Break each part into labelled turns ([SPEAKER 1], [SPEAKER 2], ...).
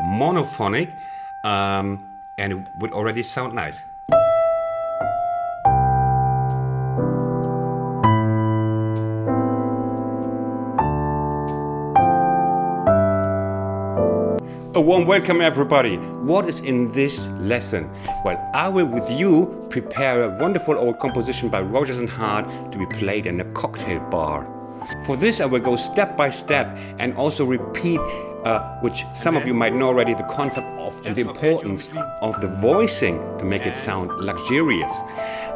[SPEAKER 1] monophonic, and it would already sound nice. A warm welcome, everybody. What is in this lesson? Well, I will with you prepare a wonderful old composition by Rogers and Hart to be played in a cocktail bar. For this I will go step by step and also repeat, which some of you might know already, the concept of and the importance of the voicing to make it sound luxurious.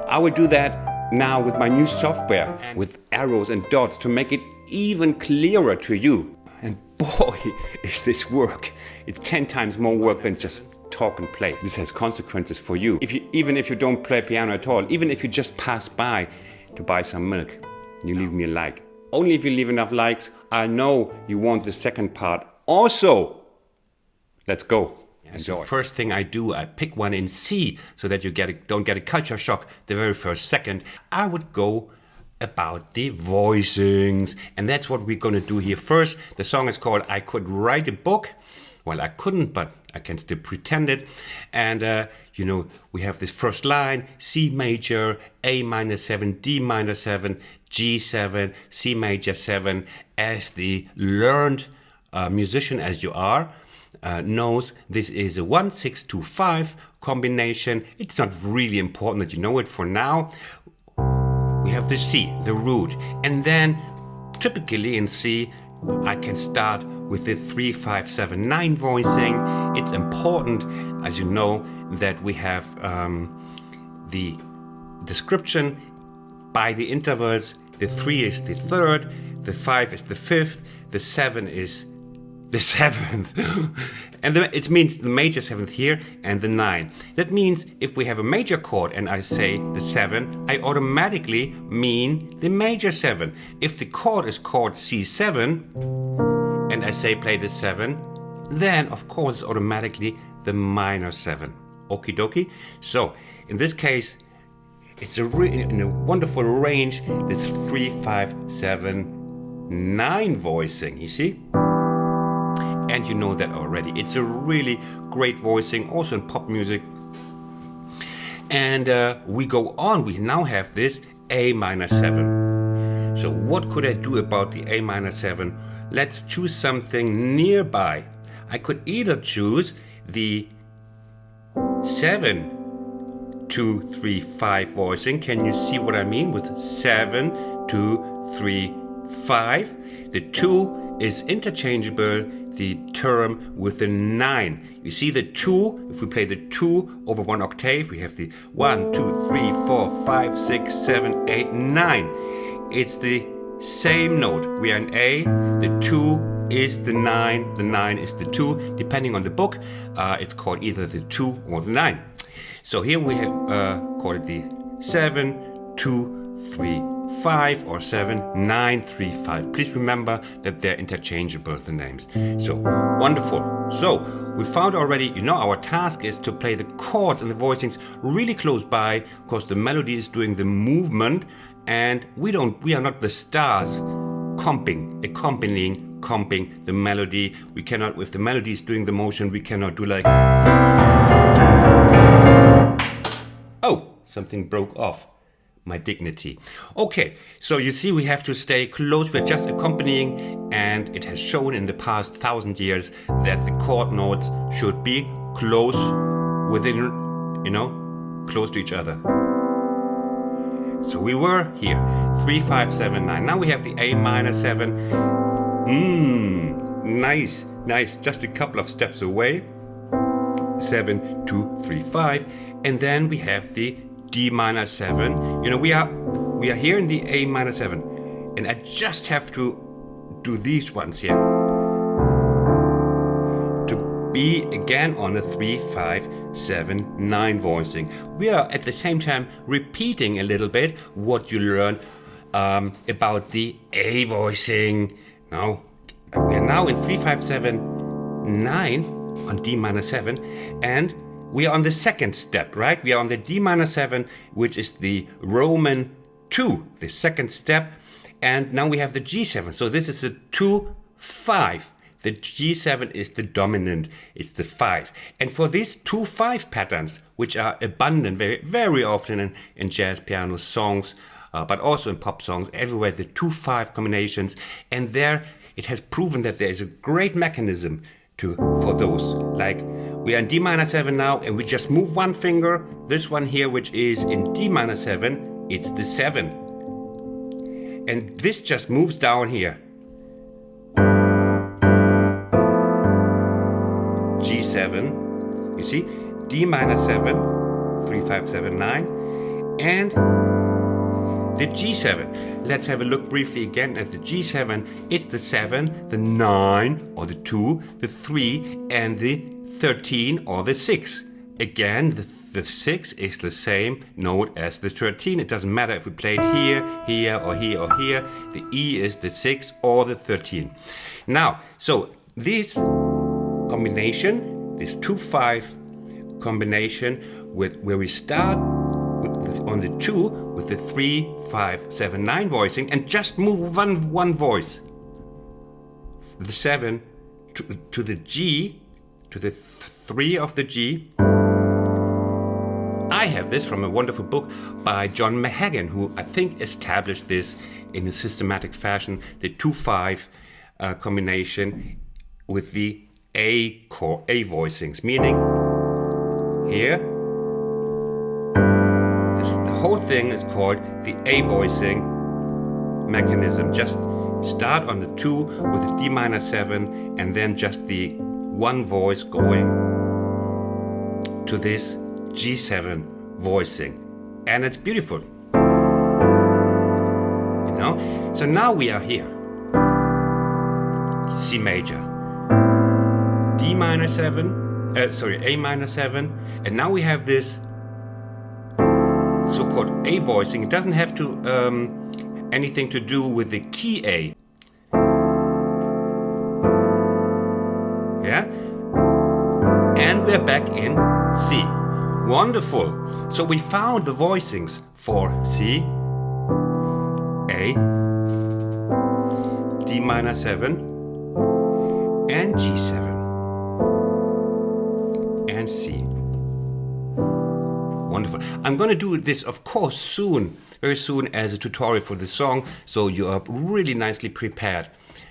[SPEAKER 1] I will do that now with my new software with arrows and dots to make it even clearer to you. And boy, is this work. It's 10 times more work than just talk and play. This has consequences for you. Even if you don't play piano at all, even if you just pass by to buy some milk, you leave me a like. Only if you leave enough likes, I know you want the second part also. Let's go. Enjoy. So first thing I do, I pick one in C so that you don't get a culture shock the very first second. I would go about the voicings, and that's what we're going to do here first. The song is called I Could Write a Book. Well, I couldn't, but I can still pretend it. And we have this first line: C major, A minor 7, D minor 7, G7, C major 7. As the learned musician as you are knows, this is a 1-6-2-5 combination. It's not really important that you know it for now. We have the C, the root, and then typically in C I can start with the 3-5-7-9 voicing. It's important, as you know, that we have the description by the intervals. The 3 is the third, the 5 is the fifth, the 7 is the 7th, and it means the major 7th here, and the 9. That means if we have a major chord and I say the 7, I automatically mean the major 7. If the chord is chord C7 and I say play the 7, then of course it's automatically the minor 7. Okie dokie. So in this case, it's in a wonderful range, this 3-5-7-9 voicing, you see? And you know that already. It's a really great voicing, also in pop music. And we go on. We now have this A minor 7. So what could I do about the A minor 7? Let's choose something nearby. I could either choose the 7-2-3-5 voicing. Can you see what I mean with 7-2-3-5? The 2 is interchangeable, the term with the 9. You see the 2, if we play the 2 over one octave, we have the 1, 2, 3, 4, 5, 6, 7, 8, 9. It's the same note. We are in A, the 2 is the 9 is the 2. Depending on the book, it's called either the 2 or the 9. So here we have called it the 7-2-3-5 or 7-9-3-5. Please remember that they're interchangeable, the names. So wonderful. So we found already, our task is to play the chords and the voicings really close by, because the melody is doing the movement, and we are not the stars accompanying the melody. We cannot, if the melody is doing the motion, we cannot do like, oh, something broke off. My dignity. Okay, so you see we have to stay close. We're just accompanying, and it has shown in the past 1,000 years that the chord notes should be close within, close to each other. So we were here, 3-5-7-9. Now we have the A minor 7. Nice. Just a couple of steps away. 7-2-3-5, and then we have the D minor 7. We are here in the A minor 7, and I just have to do these ones here to be again on a 3-5-7-9 voicing. We are at the same time repeating a little bit what you learned about the A voicing. Now we are now in 3-5-7-9 on D minor 7, and we are on the second step, right? We are on the D minor 7, which is the Roman 2, the second step. And now we have the G7. So this is a 2-5. the G7 is the dominant, it's the 5. And for these 2-5 patterns, which are abundant very, very often in jazz piano songs, but also in pop songs, everywhere, the 2-5 combinations, and there it has proven that there is a great mechanism for those. Like, we are in D minor 7 now, and we just move one finger, this one here, which is in D minor 7, it's the 7. And this just moves down here. G7, you see, D minor 7, 3, 5, 7, 9, and the G7. Let's have a look briefly again at the G7. It's the 7, the 9, or the 2, the 3, and the 13, or the 6. Again, the 6 is the same note as the 13. It doesn't matter if we play it here, here, or here, or here. The E is the 6 or the 13. Now, so this combination, this 2-5 combination, where we start on the 2 with the 3, 5, 7, 9 voicing, and just move one voice, the 7 to the G, to the 3 of the G. I have this from a wonderful book by John Mahagan, who I think established this in a systematic fashion, the 2-5 combination with the A voicings, meaning here, the whole thing is called the A voicing mechanism. Just start on the 2 with the D minor 7, and then just the one voice going to this G7 voicing, and it's beautiful, you know. So now we are here, C major, D minor 7, A minor 7, and now we have this so-called A voicing. It doesn't have to anything to do with the key A. Yeah, and we're back in C. Wonderful. So we found the voicings for C, A, D minor 7, and G7, and C. Wonderful. I'm going to do this, of course, soon, very soon, as a tutorial for the song, so you are really nicely prepared.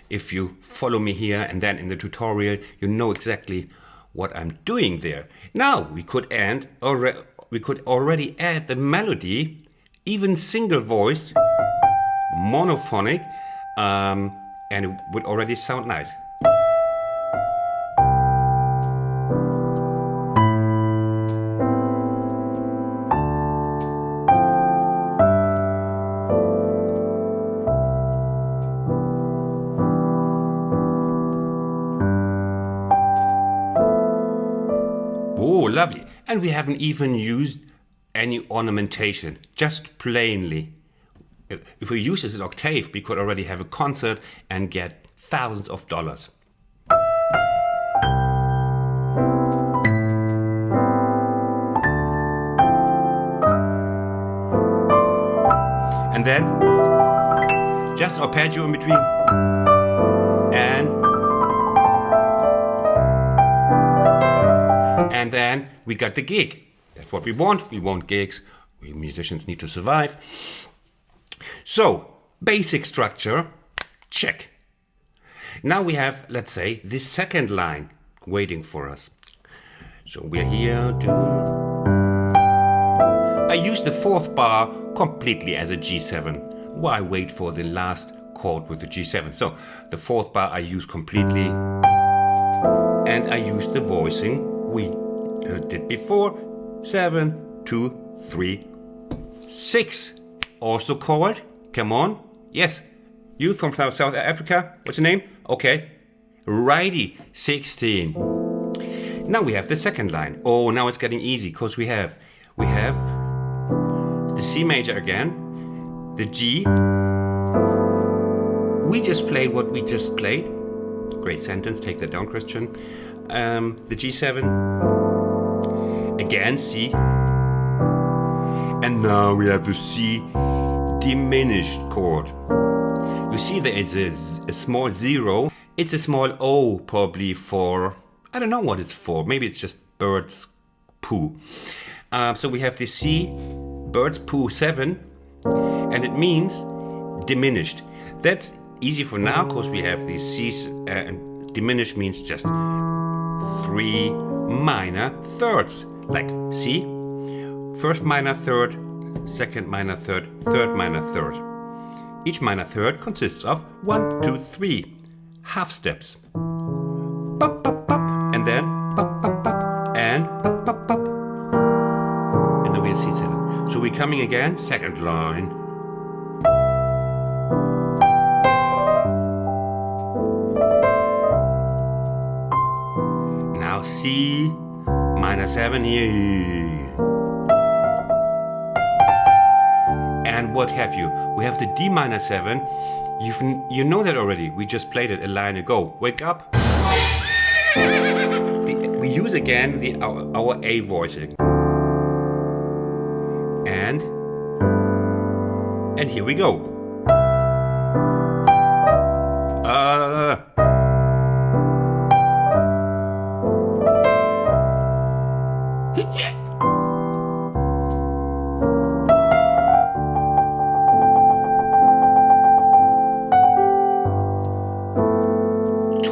[SPEAKER 1] If you follow me here and then in the tutorial, you know exactly what I'm doing there. Now we could already add the melody, even single voice, monophonic, and it would already sound nice. Oh, lovely. And we haven't even used any ornamentation, just plainly. If we use this in octave, we could already have a concert and get thousands of dollars. And then just arpeggio in between. And then we got the gig. That's what we want. We want gigs. We musicians need to survive. So, basic structure, check. Now we have, let's say, this second line waiting for us. So we're here to... I use the fourth bar completely as a G7. Why wait for the last chord with the G7? So, the fourth bar I use completely. And I use the voicing we did before. 7, 2, 3, 6. Also called, come on, yes, you from South Africa, what's your name? Okay, righty, 16. Now we have the second line. Oh, now it's getting easy, because we have the C major again, the G. We just played what we just played. Great sentence, take that down, Christian. The G7, again C, and now we have the C diminished chord. You see there is a small 0 It's a small O, probably for, I don't know what it's for. Maybe it's just bird's poo. So we have the C, bird's poo 7, and it means diminished. That's easy for now because we have these C's, and diminished means just 3 minor thirds, like C, first minor third, second minor third, third minor third. Each minor third consists of 1, 2, 3 half steps. Bop, bop, bop, and then bop, bop, bop, and bop, bop, bop. And then we have C7. So we're coming again, second line. Now C minor 7 here. And what have you? We have the D minor 7. You know that already. We just played it a line ago. Wake up. We use again our A voicing. And here we go.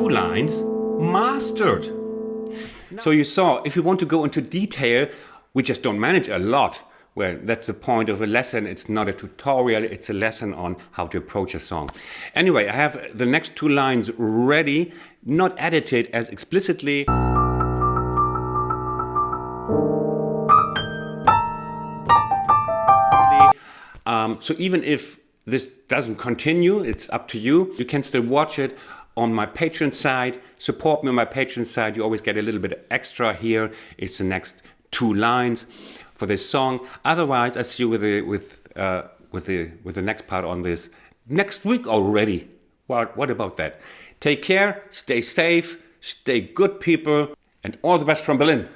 [SPEAKER 1] Lines mastered. So you saw, if you want to go into detail, we just don't manage a lot. Well, that's the point of a lesson. It's not a tutorial, it's a lesson on how to approach a song. Anyway, I have the next 2 lines ready, not edited as explicitly. So even if this doesn't continue, it's up to you. You can still watch it on my Patreon side. Support me on my Patreon side. You always get a little bit extra here. It's the next 2 lines for this song. Otherwise, I see you with the next part on this next week already. What about that? Take care, stay safe, stay good people, and all the best from Berlin.